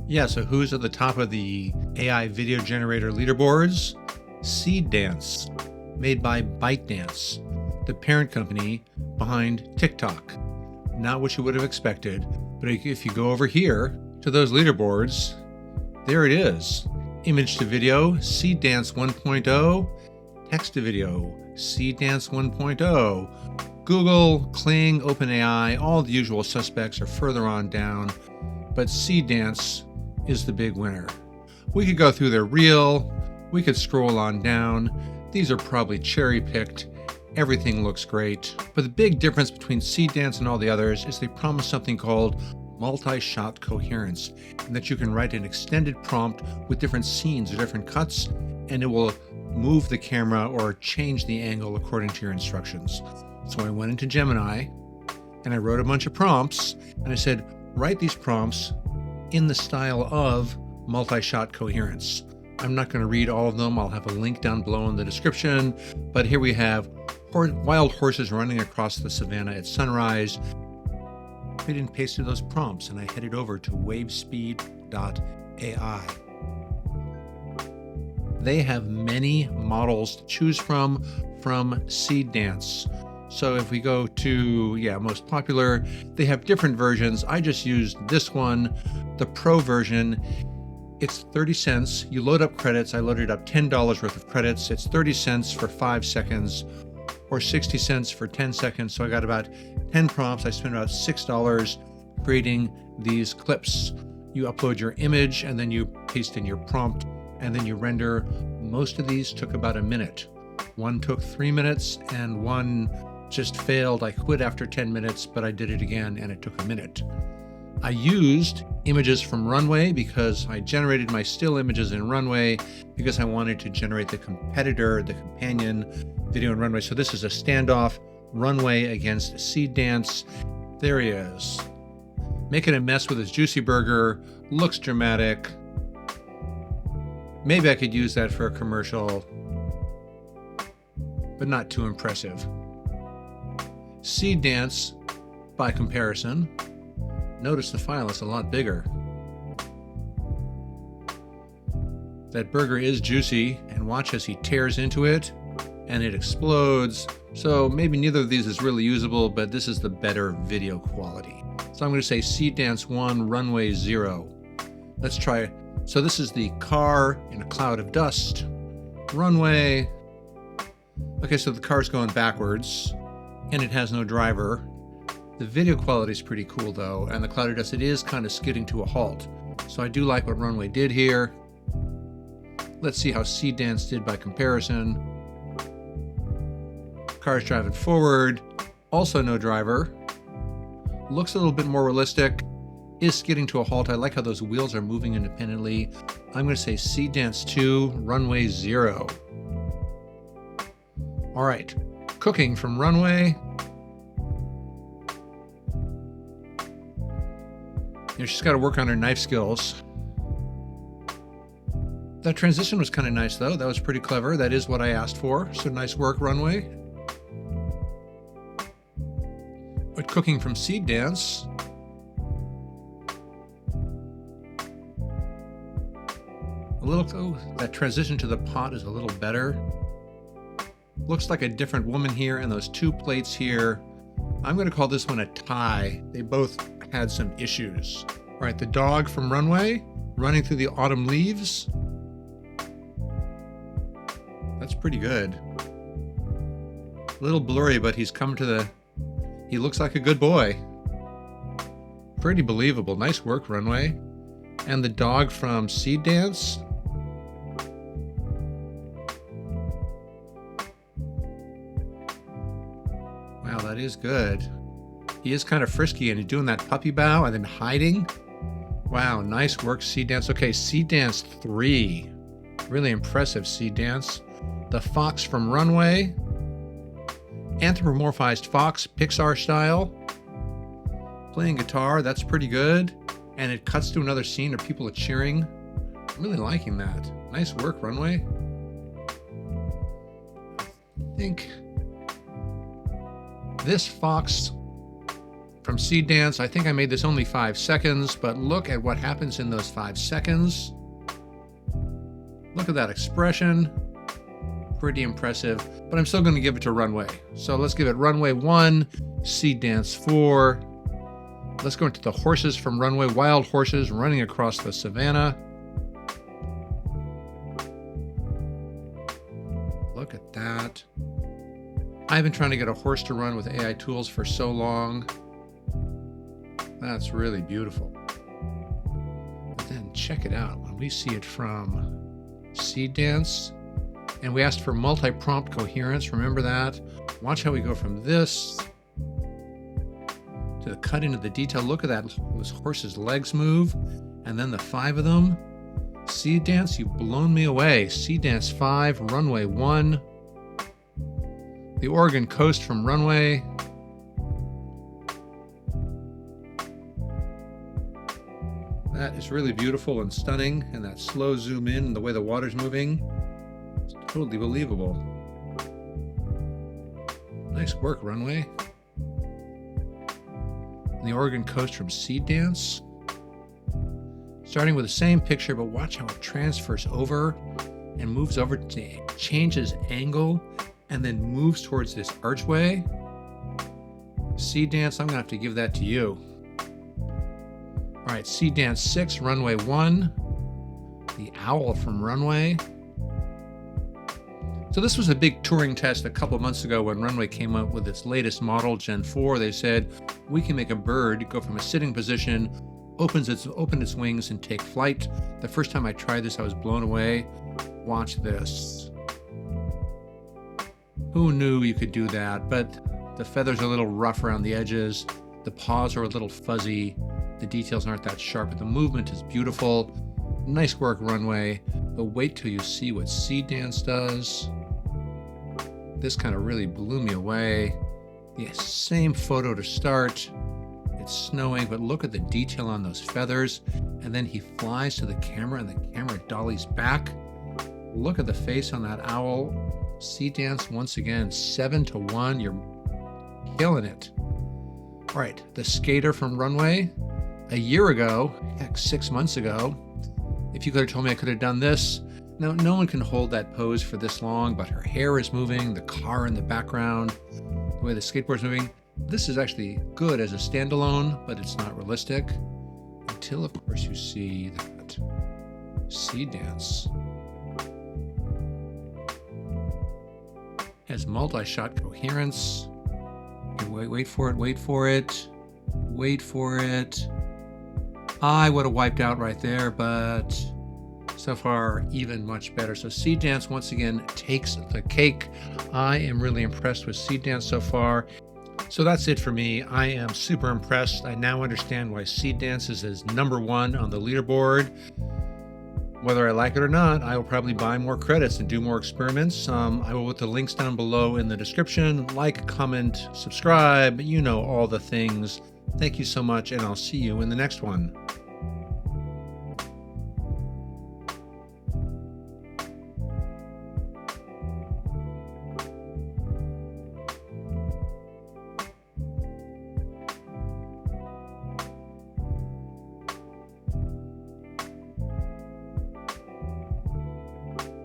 Yeah, so who's at the top of the AI video generator leaderboards? Seedance, made by ByteDance, the parent company behind TikTok. Not what you would have expected, but if you go over here to those leaderboards, there it is. Image to video, Seedance 1.0, text to video, Seedance 1.0. Google, Kling, OpenAI, all the usual suspects are further on down, but Seedance is the big winner. We could go through their reel, we could scroll on down. These are probably cherry-picked. Everything looks great. But the big difference between Seedance and all the others is they promise something called multi-shot coherence, and that you can write an extended prompt with different scenes or different cuts, and it will move the camera or change the angle according to your instructions. So I went into Gemini and I wrote a bunch of prompts, and I said, write these prompts in the style of multi-shot coherence. I'm not going to read all of them. I'll have a link down below in the description. But here we have wild horses running across the savannah at sunrise. I didn't paste those prompts, and I headed over to wavespeed.ai. They have many models to choose from Seedance. So if we go to, most popular, they have different versions. I just used this one, the Pro version. It's 30 cents. You load up credits. I loaded up $10 worth of credits. It's 30 cents for 5 seconds or 60 cents for 10 seconds. So I got about 10 prompts. I spent about $6 creating these clips. You upload your image and then you paste in your prompt and then you render. Most of these took about a minute. One took 3 minutes and one just failed. I quit after 10 minutes, but I did it again and it took a minute. I used images from Runway because I generated my still images in Runway because I wanted to generate the companion video in Runway. So this is a standoff, Runway against Seedance. There he is, making a mess with his juicy burger. Looks dramatic. Maybe I could use that for a commercial, but not too impressive. Seedance, by comparison, notice the file is a lot bigger. That burger is juicy, and watch as he tears into it and it explodes. So maybe neither of these is really usable, but this is the better video quality. So I'm going to say Seedance 1, Runway 0. Let's try. So this is the car in a cloud of dust. Runway. Okay, so the car's going backwards and it has no driver. The video quality is pretty cool though, and the cloud of dust, it is kind of skidding to a halt. So I do like what Runway did here. Let's see how Seedance did by comparison. Car's driving forward, also no driver. Looks a little bit more realistic, is skidding to a halt. I like how those wheels are moving independently. I'm going to say Seedance 2, Runway 0. All right, cooking from Runway. She's got to work on her knife skills. That transition was kind of nice, though. That was pretty clever. That is what I asked for. So nice work, Runway. But cooking from Seedance. That transition to the pot is a little better. Looks like a different woman here, and those two plates here. I'm going to call this one a tie. They both had some issues. All right, the dog from Runway running through the autumn leaves. That's pretty good. A little blurry, but he's come to he looks like a good boy. Pretty believable. Nice work, Runway. And the dog from Seedance. Wow, that is good. He is kind of frisky and he's doing that puppy bow and then hiding. Wow, nice work, Seedance. Okay, Seedance 3. Really impressive, Seedance. The fox from Runway. Anthropomorphized fox, Pixar style. Playing guitar, that's pretty good. And it cuts to another scene where people are cheering. I'm really liking that. Nice work, Runway. I think this fox from Seedance. I think I made this only 5 seconds, but look at what happens in those 5 seconds. Look at that expression. Pretty impressive, but I'm still going to give it to Runway. So let's give it Runway 1, Seedance 4. Let's go into the horses from Runway, wild horses running across the savannah. Look at that. I've been trying to get a horse to run with AI tools for so long. That's really beautiful. But then check it out. When we see it from Seedance, and we asked for multi-prompt coherence, remember that? Watch how we go from this to the cut into the detail. Look at that, those horses' legs move, and then the 5 of them. Seedance, you've blown me away. Seedance 5, Runway 1. The Oregon coast from Runway. That is really beautiful and stunning, and that slow zoom in and the way the water's moving. It's totally believable. Nice work, Runway. And the Oregon coast from Seedance. Starting with the same picture, but watch how it transfers over and moves over to changes angle and then moves towards this archway. Seedance, I'm gonna have to give that to you. All right, Seedance 6, Runway 1. The owl from Runway. So this was a big Turing test a couple months ago when Runway came up with its latest model, Gen 4. They said, we can make a bird go from a sitting position, open its wings and take flight. The first time I tried this, I was blown away. Watch this. Who knew you could do that? But the feathers are a little rough around the edges. The paws are a little fuzzy. The details aren't that sharp, but the movement is beautiful. Nice work, Runway. But wait till you see what Seedance does. This kind of really blew me away. The same photo to start. It's snowing, but look at the detail on those feathers. And then he flies to the camera and the camera dollies back. Look at the face on that owl. Seedance once again, 7-1. You're killing it. All right, the skater from Runway. A year ago, heck, 6 months ago, if you could have told me I could have done this. Now, no one can hold that pose for this long, but her hair is moving, the car in the background, the way the skateboard's moving. This is actually good as a standalone, but it's not realistic. Until, of course, you see that Seedance has multi-shot coherence. Okay, wait for it, wait for it, wait for it. I would have wiped out right there, but so far, even much better. So Seedance, once again, takes the cake. I am really impressed with Seedance so far. So that's it for me. I am super impressed. I now understand why Seedance is #1 on the leaderboard. Whether I like it or not, I will probably buy more credits and do more experiments. I will put the links down below in the description. Like, comment, subscribe, you know all the things. Thank you so much, and I'll see you in the next one.